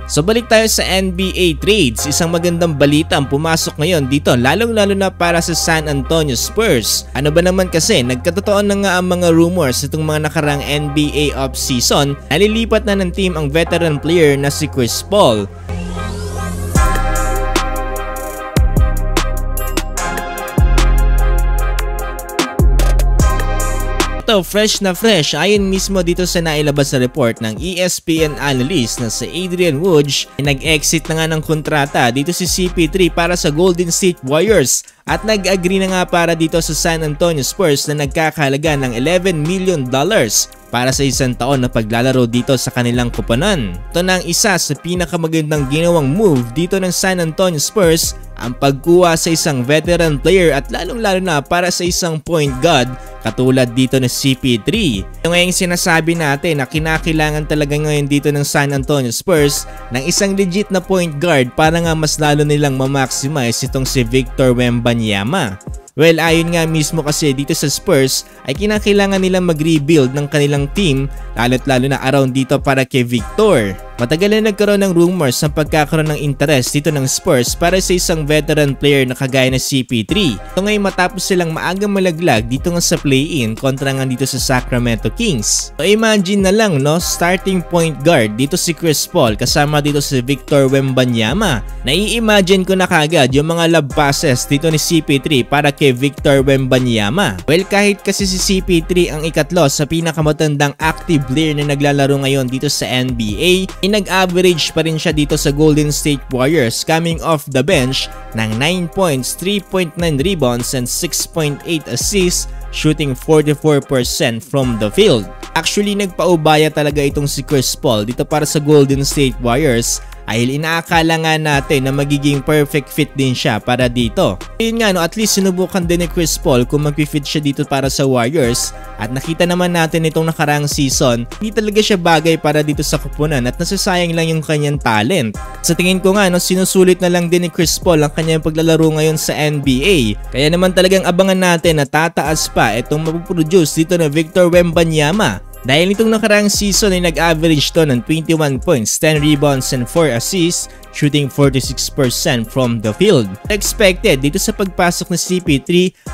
So balik tayo sa NBA trades. Isang magandang balita ang pumasok ngayon dito, lalong-lalo na para sa San Antonio Spurs. Ano ba naman kasi, nagkatotoo na nga ang mga rumors itong mga nakarang NBA offseason na lilipat na ng team ang veteran player na si Chris Paul. Ito, fresh na fresh ayon mismo dito sa nailabas na report ng ESPN analyst na si Adrian Woj. Nag-exit na nga ng kontrata dito si CP3 para sa Golden State Warriors at nag-agree na nga para dito sa San Antonio Spurs na nagkakahalaga ng $11 million para sa isang taon na paglalaro dito sa kanilang koponan. Ito na ang isa sa pinakamagandang ginawang move dito ng San Antonio Spurs, ang pagkuha sa isang veteran player at lalong-lalo na para sa isang point guard katulad dito ng CP3. Ito ngayong sinasabi natin na kinakailangan talaga ngayon dito ng San Antonio Spurs ng isang legit na point guard para nga mas lalo nilang ma-maximize itong si Victor Wembanyama. Well, ayon nga mismo kasi dito sa Spurs ay kinakailangan nilang mag-rebuild ng kanilang team lalo't lalo na around dito para kay Victor. Matagal na nagkaroon ng rumors ng pagkakaroon ng interest dito ng Spurs para sa isang veteran player na kagaya na CP3. Ito ngayon matapos silang maagang malaglag dito nga sa play-in kontra nga dito sa Sacramento Kings. So imagine na lang no, starting point guard dito si Chris Paul kasama dito si Victor Wembanyama. Nai-imagine ko na kagad yung mga lob passes dito ni CP3 para kay Victor Wembanyama. Well, kahit kasi si CP3 ang ikatlo sa pinakamatandang active player na naglalaro ngayon dito sa NBA, nag-average pa rin siya dito sa Golden State Warriors coming off the bench ng 9 points, 3.9 rebounds, and 6.8 assists, shooting 44% from the field. Actually, nagpaubaya talaga itong si Chris Paul dito para sa Golden State Warriors ay inaakala nga natin na magiging perfect fit din siya para dito. Yun nga no, at least sinubukan din ni Chris Paul kung mag-fit siya dito para sa Warriors at nakita naman natin itong nakaraang season, hindi talaga siya bagay para dito sa koponan at nasasayang lang yung kanyang talent. Sa tingin ko nga no, sinusulit na lang din ni Chris Paul ang kanyang paglalaro ngayon sa NBA. Kaya naman talagang abangan natin na tataas pa itong mapuproduce dito na Victor Wembanyama. Dahil itong nakaraang season ay nag-average to ng 21 points, 10 rebounds, and 4 assists, shooting 46% from the field. Expected dito sa pagpasok ng CP3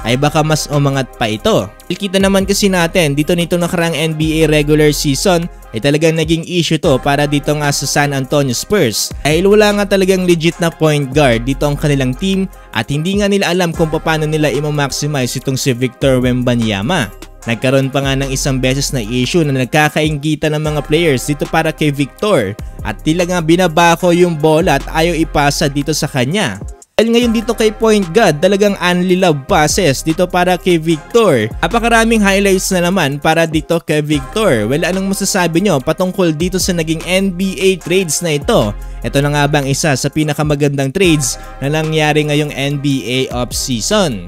ay baka mas umangat pa ito. Kita naman kasi natin dito nitong nakaraang NBA regular season ay talagang naging issue to para dito nga sa San Antonio Spurs. Dahil wala nga talagang legit na point guard dito ang kanilang team at hindi nga nila alam kung paano nila i-maximize itong si Victor Wembanyama. Nagkaroon pa nga ng isang beses na issue na nagkakainggitan ng mga players dito para kay Victor at tila nga binabako yung bola at ayaw ipasa dito sa kanya. Dahil ngayon dito kay point guard, talagang only love passes dito para kay Victor. Napakaraming highlights na naman para dito kay Victor. Well, anong masasabi nyo patungkol dito sa naging NBA trades na ito? Ito na nga bang isa sa pinakamagandang trades na nangyari ngayong NBA offseason?